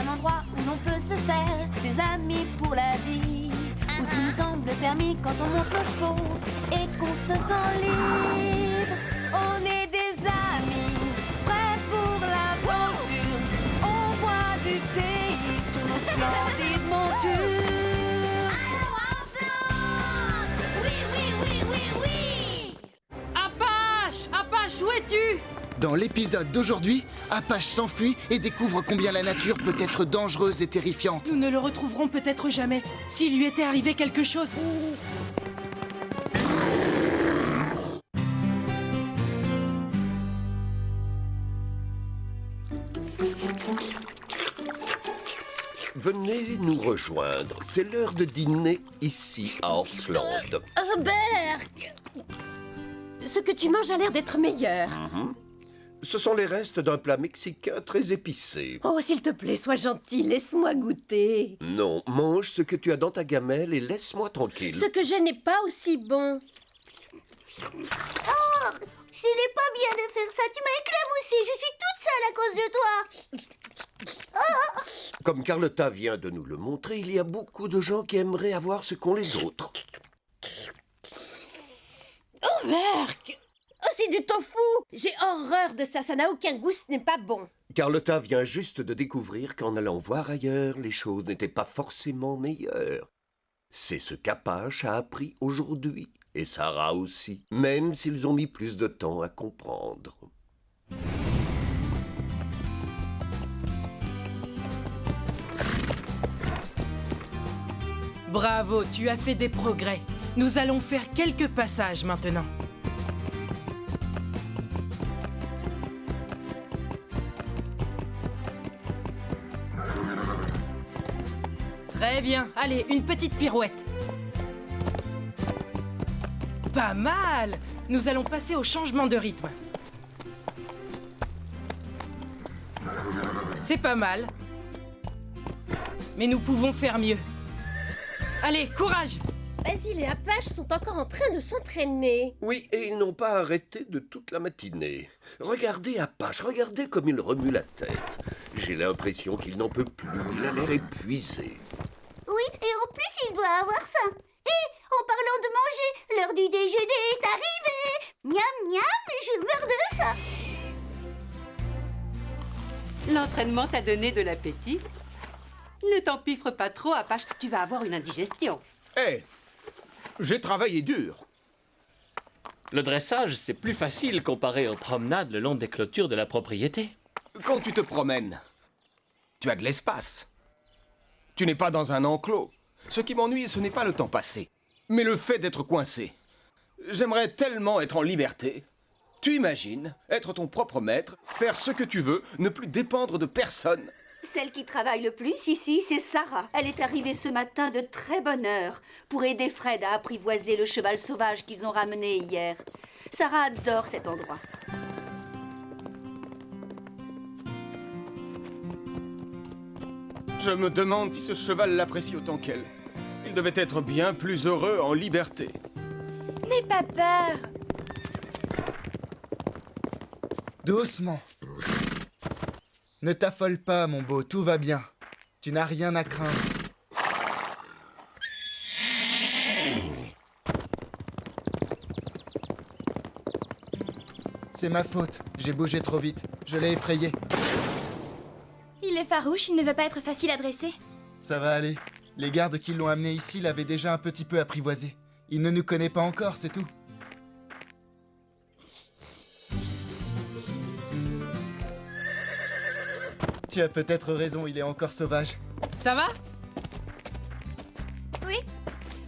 un endroit où l'on peut se faire des amis pour la vie, où tout nous semble permis quand on monte nos chevaux et qu'on se sent libre. On est des amis, prêts pour l'aventure. On voit du pays sur nos splendides montures. Apache, où es-tu? Dans l'épisode d'aujourd'hui, Apache s'enfuit et découvre combien la nature peut être dangereuse et terrifiante. Nous ne le retrouverons peut-être jamais, s'il lui était arrivé quelque chose. Venez nous rejoindre. C'est l'heure de dîner ici à Horsland. Berk, ce que tu manges a l'air d'être meilleur. Ce sont les restes d'un plat mexicain très épicé. Oh, s'il te plaît, sois gentil, laisse-moi goûter. Non, mange ce que tu as dans ta gamelle et laisse-moi tranquille. Ce que j'ai n'est pas aussi bon. Oh, ce n'est pas bien de faire ça. Tu m'as éclaboussée. Je suis toute seule à cause de toi. Comme Carlotta vient de nous le montrer, il y a beaucoup de gens qui aimeraient avoir ce qu'ont les autres. Oh, Berk! Oh, c'est du tofu! J'ai horreur de ça, ça n'a aucun goût, ce n'est pas bon. Carlotta vient juste de découvrir qu'en allant voir ailleurs, les choses n'étaient pas forcément meilleures. C'est ce qu'Apache a appris aujourd'hui, et Sarah aussi, même s'ils ont mis plus de temps à comprendre. Bravo, tu as fait des progrès. Nous allons faire quelques passages maintenant. Très bien, allez, une petite pirouette. Pas mal! Nous allons passer au changement de rythme. C'est pas mal. Mais nous pouvons faire mieux. Allez, courage! Basil et Apache sont encore en train de s'entraîner. Oui, et ils n'ont pas arrêté de toute la matinée. Regardez Apache, regardez comme il remue la tête. J'ai l'impression qu'il n'en peut plus, il a l'air épuisé. Oui, et en plus, il doit avoir faim. Et en parlant de manger, l'heure du déjeuner est arrivée. Miam, miam, je meurs de faim. L'entraînement t'a donné de l'appétit? Ne t'empiffre pas trop, Apache, tu vas avoir une indigestion. Hé, j'ai travaillé dur. Le dressage, c'est plus facile comparé aux promenades le long des clôtures de la propriété. Quand tu te promènes, tu as de l'espace. Tu n'es pas dans un enclos. Ce qui m'ennuie, ce n'est pas le temps passé, mais le fait d'être coincé. J'aimerais tellement être en liberté. Tu imagines être ton propre maître, faire ce que tu veux, ne plus dépendre de personne. Celle qui travaille le plus ici, c'est Sarah. Elle est arrivée ce matin de très bonne heure pour aider Fred à apprivoiser le cheval sauvage qu'ils ont ramené hier. Sarah adore cet endroit. Je me demande si ce cheval l'apprécie autant qu'elle. Il devait être bien plus heureux en liberté. N'aie pas peur. Doucement. Ne t'affole pas, mon beau, tout va bien. Tu n'as rien à craindre. C'est ma faute, j'ai bougé trop vite. Je l'ai effrayé. Il est farouche, il ne veut pas être facile à dresser. Ça va aller. Les gardes qui l'ont amené ici l'avaient déjà un petit peu apprivoisé. Il ne nous connaît pas encore, c'est tout. Tu as peut-être raison, il est encore sauvage. Ça va? Oui.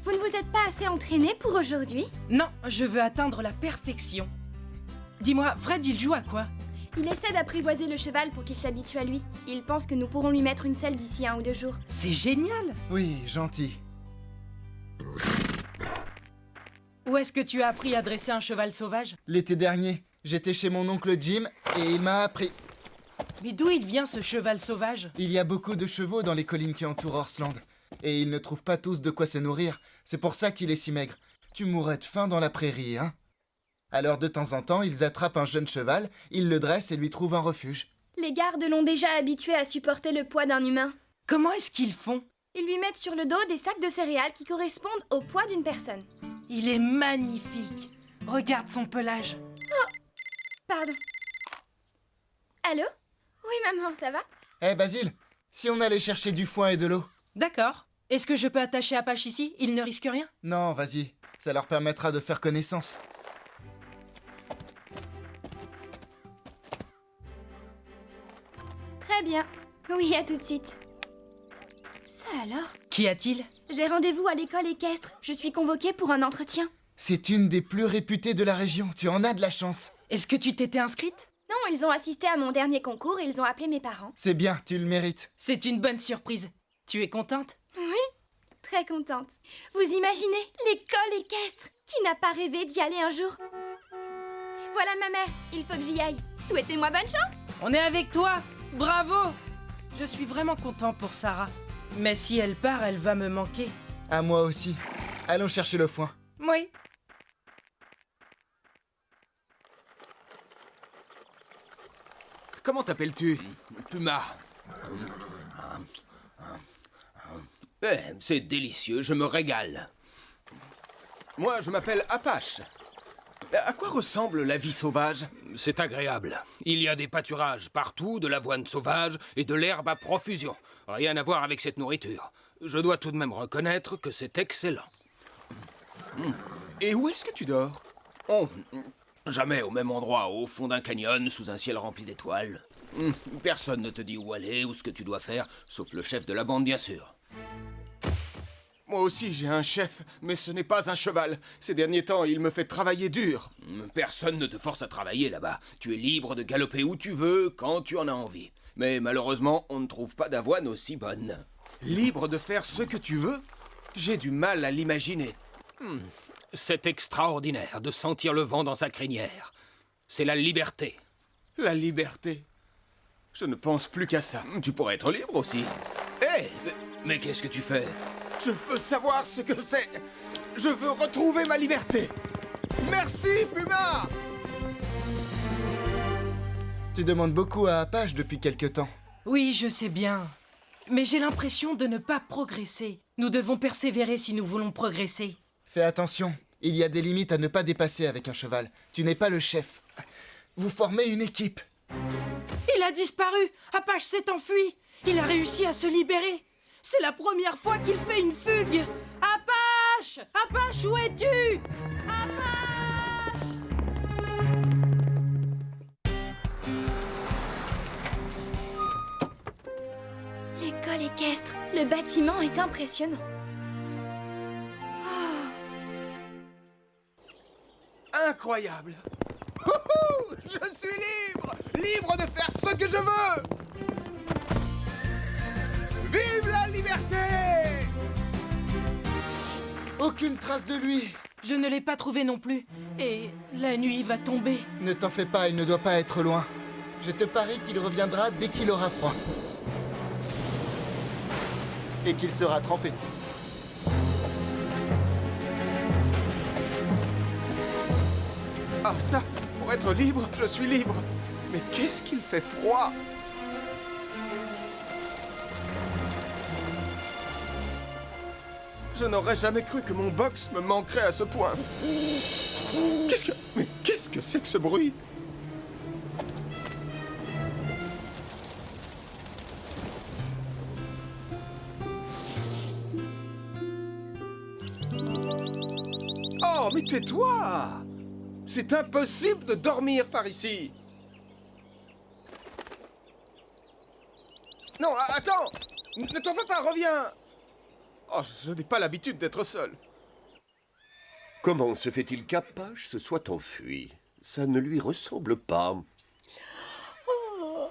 Vous ne vous êtes pas assez entraîné pour aujourd'hui? Non, je veux atteindre la perfection. Dis-moi, Fred, il joue à quoi? Il essaie d'apprivoiser le cheval pour qu'il s'habitue à lui. Il pense que nous pourrons lui mettre une selle d'ici 1 ou 2 jours. C'est génial! Oui, gentil. Où est-ce que tu as appris à dresser un cheval sauvage? L'été dernier, j'étais chez mon oncle Jim et il m'a appris. Mais d'où il vient ce cheval sauvage? Il y a beaucoup de chevaux dans les collines qui entourent Horsland. Et ils ne trouvent pas tous de quoi se nourrir. C'est pour ça qu'il est si maigre. Tu mourrais de faim dans la prairie, hein? Alors de temps en temps, ils attrapent un jeune cheval, ils le dressent et lui trouvent un refuge. Les gardes l'ont déjà habitué à supporter le poids d'un humain. Comment est-ce qu'ils font? Ils lui mettent sur le dos des sacs de céréales qui correspondent au poids d'une personne. Il est magnifique. Regarde son pelage. Pardon. Allô? Oui, maman, ça va? Hé, Basile, si on allait chercher du foin et de l'eau? D'accord. Est-ce que je peux attacher Apache ici? Il ne risque rien? Non, vas-y, ça leur permettra de faire connaissance. Très bien. Oui, à tout de suite. Ça alors? Qu'y a-t-il? J'ai rendez-vous à l'école équestre. Je suis convoquée pour un entretien. C'est une des plus réputées de la région, tu en as de la chance. Est-ce que tu t'étais inscrite? Non, ils ont assisté à mon dernier concours et ils ont appelé mes parents. C'est bien, tu le mérites. C'est une bonne surprise. Tu es contente? Oui, très contente. Vous imaginez l'école équestre? Qui n'a pas rêvé d'y aller un jour? Voilà ma mère, il faut que j'y aille. Souhaitez-moi bonne chance. On est avec toi! Bravo! Je suis vraiment content pour Sarah. Mais si elle part, elle va me manquer. À moi aussi. Allons chercher le foin. Oui. Comment t'appelles-tu? Puma. C'est délicieux, je me régale. Moi, je m'appelle Apache. À quoi ressemble la vie sauvage? C'est agréable. Il y a des pâturages partout, de l'avoine sauvage et de l'herbe à profusion. Rien à voir avec cette nourriture. Je dois tout de même reconnaître que c'est excellent. Et où est-ce que tu dors? Oh, jamais au même endroit, au fond d'un canyon, sous un ciel rempli d'étoiles. Personne ne te dit où aller ou ce que tu dois faire, sauf le chef de la bande, bien sûr. Moi aussi, j'ai un chef, mais ce n'est pas un cheval. Ces derniers temps, il me fait travailler dur. Personne ne te force à travailler là-bas. Tu es libre de galoper où tu veux, quand tu en as envie. Mais malheureusement, on ne trouve pas d'avoine aussi bonne. Libre de faire ce que tu veux? J'ai du mal à l'imaginer. C'est extraordinaire de sentir le vent dans sa crinière. C'est la liberté. La liberté. Je ne pense plus qu'à ça. Tu pourrais être libre aussi. Hé, mais qu'est-ce que tu fais? Je veux savoir ce que c'est. Je veux retrouver ma liberté. Merci, Puma! Tu demandes beaucoup à Apache depuis quelque temps. Oui, je sais bien. Mais j'ai l'impression de ne pas progresser. Nous devons persévérer si nous voulons progresser. Fais attention, il y a des limites à ne pas dépasser avec un cheval. Tu n'es pas le chef. Vous formez une équipe. Il a disparu! Apache s'est enfui! Il a réussi à se libérer! C'est la première fois qu'il fait une fugue! Apache! Apache, où es-tu? Apache! L'école équestre. Le bâtiment est impressionnant. Incroyable! Houhou! Je suis libre! Libre de faire ce que je veux! Vive la liberté! Aucune trace de lui. Je ne l'ai pas trouvé non plus. Et la nuit va tomber. Ne t'en fais pas, il ne doit pas être loin. Je te parie qu'il reviendra dès qu'il aura froid. Et qu'il sera trempé. Ah ça, pour être libre, je suis libre. Mais qu'est-ce qu'il fait froid! Je n'aurais jamais cru que mon box me manquerait à ce point. Mais qu'est-ce que c'est que ce bruit? Oh, mais tais-toi! C'est impossible de dormir par ici! Non, attends! Ne t'en fais pas, reviens! Oh, je n'ai pas l'habitude d'être seul. Comment se fait-il qu'Apache se soit enfui? Ça ne lui ressemble pas. Oh,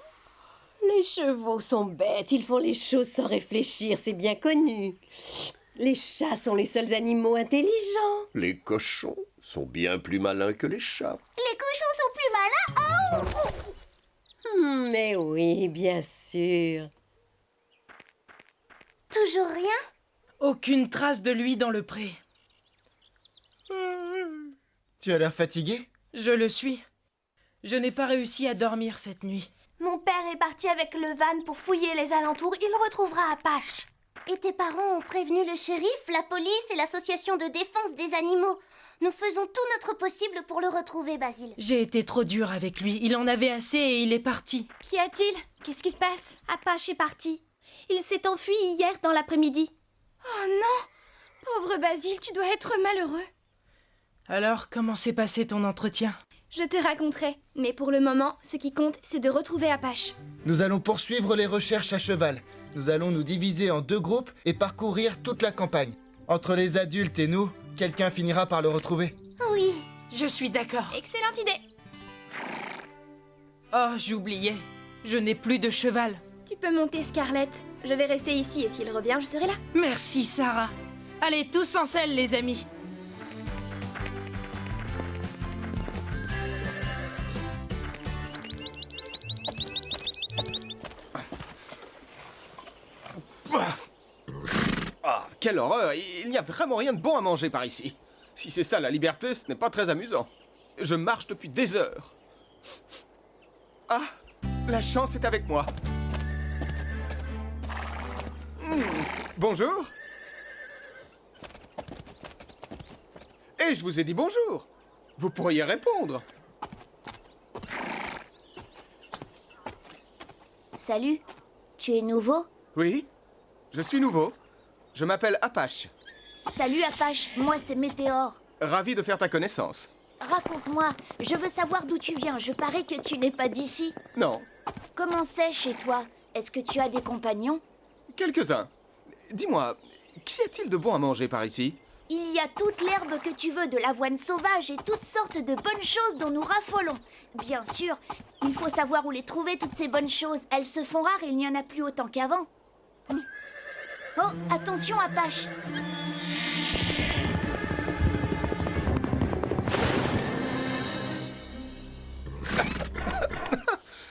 les chevaux sont bêtes, ils font les choses sans réfléchir, c'est bien connu. Les chats sont les seuls animaux intelligents. Les cochons sont bien plus malins que les chats. Les cochons sont plus malins. Oh! Mais oui, bien sûr. Toujours rien? Aucune trace de lui dans le pré. Tu as l'air fatigué? Je le suis. Je n'ai pas réussi à dormir cette nuit. Mon père est parti avec le van pour fouiller les alentours. Il retrouvera Apache. Et tes parents ont prévenu le shérif, la police et l'association de défense des animaux. Nous faisons tout notre possible pour le retrouver, Basile. J'ai été trop dure avec lui. Il en avait assez et il est parti. Qu'y a-t-il? Qu'est-ce qui se passe? Apache est parti. Il s'est enfui hier dans l'après-midi. Oh non! Pauvre Basile, tu dois être malheureux. Alors, comment s'est passé ton entretien? Je te raconterai, mais pour le moment, ce qui compte, c'est de retrouver Apache. Nous allons poursuivre les recherches à cheval. Nous allons nous diviser en 2 groupes et parcourir toute la campagne. Entre les adultes et nous, quelqu'un finira par le retrouver. Oui. Je suis d'accord. Excellente idée. Oh, j'oubliais. Je n'ai plus de cheval. Tu peux monter, Scarlett. Je vais rester ici et s'il revient, je serai là. Merci, Sarah. Allez, tous en selle, les amis. Ah, quelle horreur! Il n'y a vraiment rien de bon à manger par ici. Si c'est ça la liberté, ce n'est pas très amusant. Je marche depuis des heures. Ah, la chance est avec moi. Bonjour. Et je vous ai dit bonjour. Vous pourriez répondre. Salut. Tu es nouveau? Oui, je suis nouveau. Je m'appelle Apache. Salut, Apache. Moi, c'est Météore. Ravi de faire ta connaissance. Raconte-moi. Je veux savoir d'où tu viens. Je parie que tu n'es pas d'ici. Non, Comment c'est chez toi? Est-ce que tu as des compagnons? quelques-uns. Dis-moi, qu'y a-t-il de bon à manger par ici? Il y a toute l'herbe que tu veux, de l'avoine sauvage et toutes sortes de bonnes choses dont nous raffolons. Bien sûr, il faut savoir où les trouver, toutes ces bonnes choses. Elles se font rares et il n'y en a plus autant qu'avant. Oh, attention, Apache.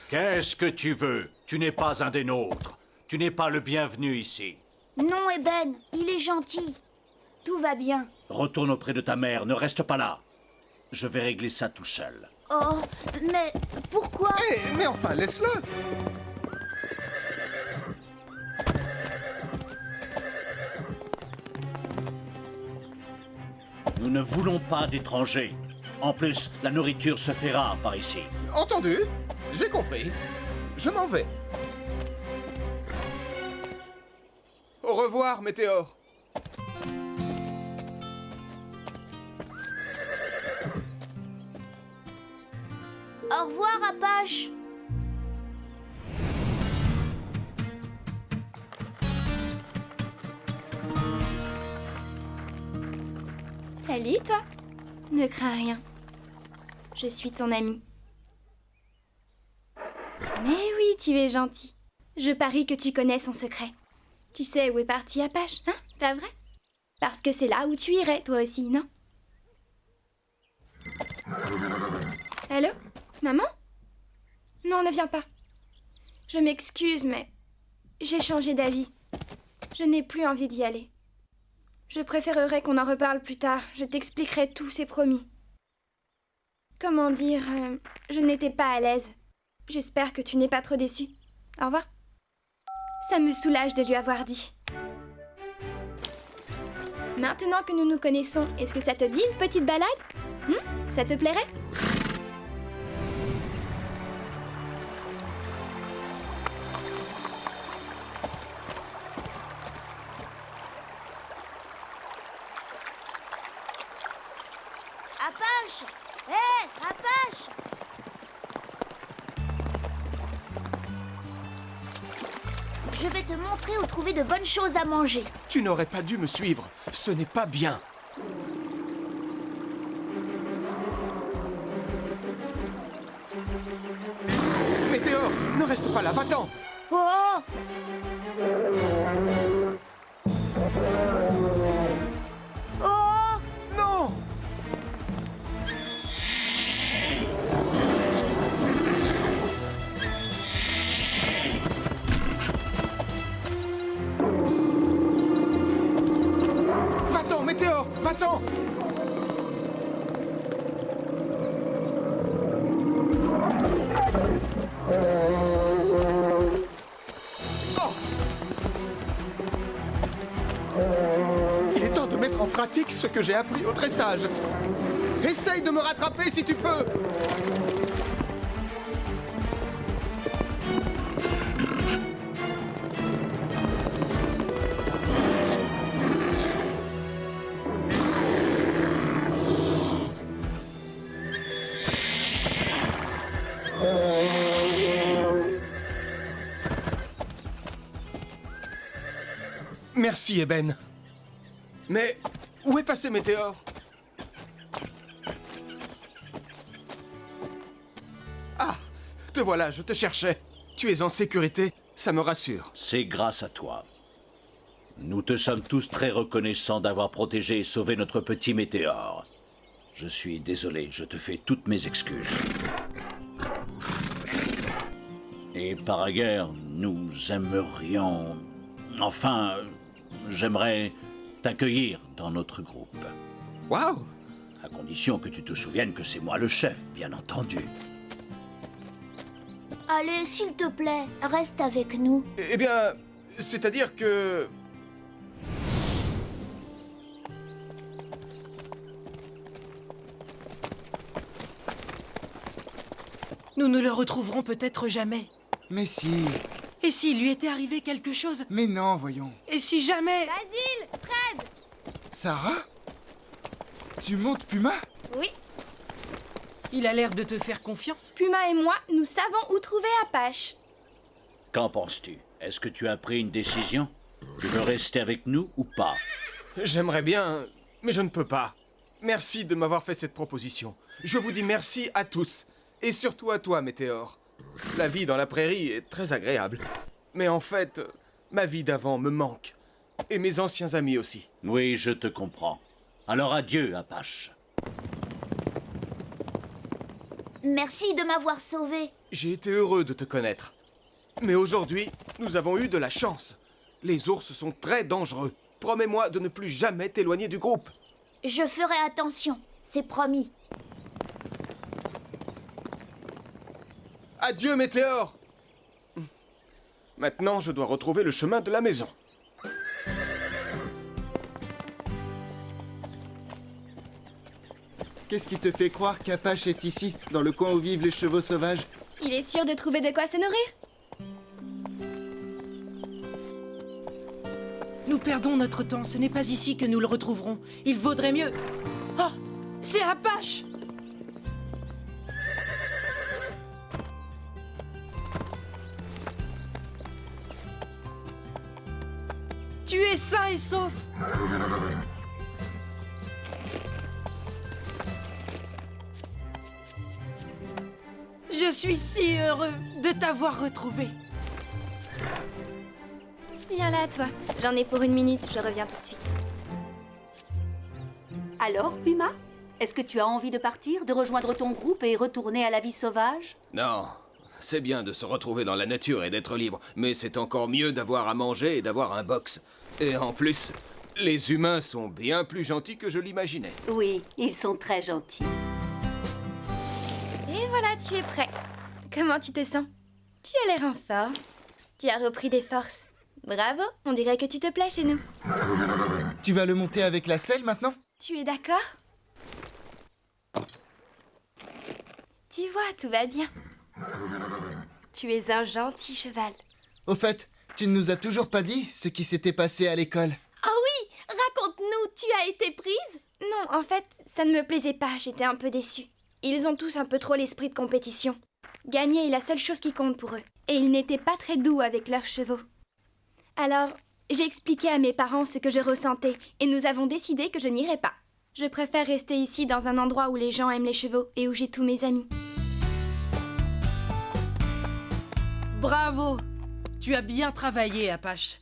Qu'est-ce que tu veux? Tu n'es pas un des nôtres. Tu n'es pas le bienvenu ici. Non, Eben, il est gentil. Tout va bien. Retourne auprès de ta mère, ne reste pas là. Je vais régler ça tout seul. Oh, mais pourquoi? Mais enfin, laisse-le! Nous ne voulons pas d'étrangers. En plus, la nourriture se fait rare par ici. Entendu? J'ai compris. Je m'en vais. Au revoir, Météore. Au revoir, Apache. Salut, toi. Ne crains rien. Je suis ton ami. Mais oui, tu es gentil. Je parie que tu connais son secret. Tu sais où est parti Apache, hein? Pas vrai? Parce que c'est là où tu irais, toi aussi, non? Allô? Maman? Non, ne viens pas. Je m'excuse, mais j'ai changé d'avis. Je n'ai plus envie d'y aller. Je préférerais qu'on en reparle plus tard. Je t'expliquerai tout, c'est promis. Comment dire, je n'étais pas à l'aise. J'espère que tu n'es pas trop déçu. Au revoir. Ça me soulage de lui avoir dit. Maintenant que nous nous connaissons, est-ce que ça te dit une petite balade? Ça te plairait? Apache! Hé, Apache! Je vais te montrer où trouver de bonnes choses à manger. Tu n'aurais pas dû me suivre. Ce n'est pas bien. Météore, ne reste pas là, va-t'en. Oh! Oh! Non! Va-t'en, Météore, va-t'en! pratique ce que j'ai appris au dressage. Essaye de me rattraper si tu peux. Merci, Eben. Mais où est passé Météore? Ah, te voilà, je te cherchais. Tu es en sécurité, ça me rassure. C'est grâce à toi. Nous te sommes tous très reconnaissants d'avoir protégé et sauvé notre petit Météore. Je suis désolé, je te fais toutes mes excuses. Et par ailleurs, nous aimerions... Enfin, j'aimerais t'accueillir dans notre groupe. Waouh! À condition que tu te souviennes que c'est moi le chef, bien entendu. Allez, s'il te plaît, reste avec nous. Eh bien, c'est-à-dire que... Nous ne le retrouverons peut-être jamais. Mais si. Et s'il lui était arrivé quelque chose? Mais non, voyons. Et si jamais... Basile, Fred. Sarah? Tu montes Puma? Oui, Il a l'air de te faire confiance. Puma et moi, nous savons où trouver Apache. Qu'en penses-tu? Est-ce que tu as pris une décision? Tu veux rester avec nous ou pas? J'aimerais bien, mais je ne peux pas. Merci de m'avoir fait cette proposition. Je vous dis merci à tous. Et surtout à toi, Météore. La vie dans la prairie est très agréable. Mais en fait, ma vie d'avant me manque. Et mes anciens amis aussi. Oui, je te comprends. Alors adieu, Apache. Merci de m'avoir sauvé. J'ai été heureux de te connaître. Mais aujourd'hui, nous avons eu de la chance. Les ours sont très dangereux. Promets-moi de ne plus jamais t'éloigner du groupe. Je ferai attention, c'est promis. Adieu, Météore! Maintenant, je dois retrouver le chemin de la maison. Qu'est-ce qui te fait croire qu'Apache est ici, dans le coin où vivent les chevaux sauvages? Il est sûr de trouver de quoi se nourrir. Nous perdons notre temps, ce n'est pas ici que nous le retrouverons. Il vaudrait mieux... Oh, c'est Apache! Tu es sain et sauf! Je suis si heureux de t'avoir retrouvé. Viens là, toi. J'en ai pour une minute, je reviens tout de suite. Alors, Puma? Est-ce que tu as envie de partir, de rejoindre ton groupe et retourner à la vie sauvage? Non, c'est bien de se retrouver dans la nature et d'être libre, mais c'est encore mieux d'avoir à manger et d'avoir un box. Et en plus, les humains sont bien plus gentils que je l'imaginais. Oui, ils sont très gentils. Et voilà, tu es prêt. Comment tu te sens? Tu as l'air en forme. Tu as repris des forces. Bravo, on dirait que tu te plais chez nous. Tu vas le monter avec la selle maintenant? Tu es d'accord? Tu vois, tout va bien. Tu es un gentil cheval. Au fait, tu ne nous as toujours pas dit ce qui s'était passé à l'école. Oh oui, raconte-nous, tu as été prise? Non, en fait, ça ne me plaisait pas, j'étais un peu déçue. Ils ont tous un peu trop l'esprit de compétition. Gagner est la seule chose qui compte pour eux. Et ils n'étaient pas très doux avec leurs chevaux. Alors, j'ai expliqué à mes parents ce que je ressentais et nous avons décidé que je n'irais pas. Je préfère rester ici dans un endroit où les gens aiment les chevaux et où j'ai tous mes amis. Bravo! Tu as bien travaillé, Apache.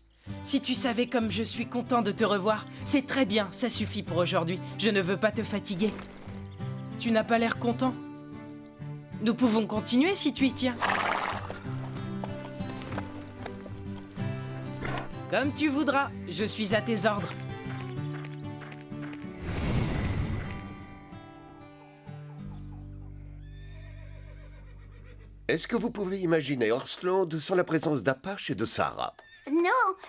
Si tu savais comme je suis content de te revoir, c'est très bien, ça suffit pour aujourd'hui. Je ne veux pas te fatiguer. Tu n'as pas l'air content. Nous pouvons continuer si tu y tiens. Comme tu voudras, je suis à tes ordres. Est-ce que vous pouvez imaginer Horseland sans la présence d'Apache et de Sarah? Non,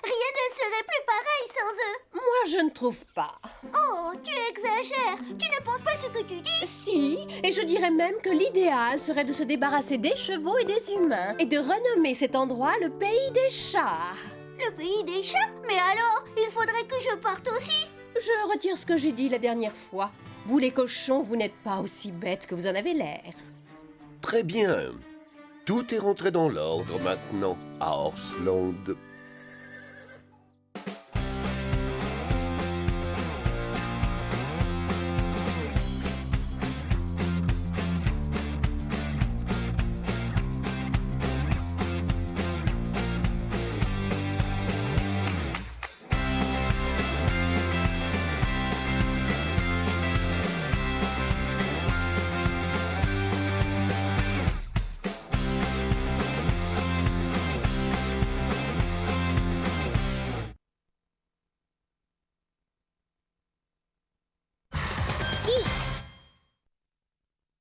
rien ne serait plus pareil sans eux. Moi, je ne trouve pas. Oh, tu exagères. Tu ne penses pas ce que tu dis? Si, et je dirais même que l'idéal serait de se débarrasser des chevaux et des humains et de renommer cet endroit le pays des chats. Le pays des chats? Mais alors, il faudrait que je parte aussi. Je retire ce que j'ai dit la dernière fois. Vous les cochons, vous n'êtes pas aussi bêtes que vous en avez l'air. Très bien. Tout est rentré dans l'ordre maintenant à Horsland.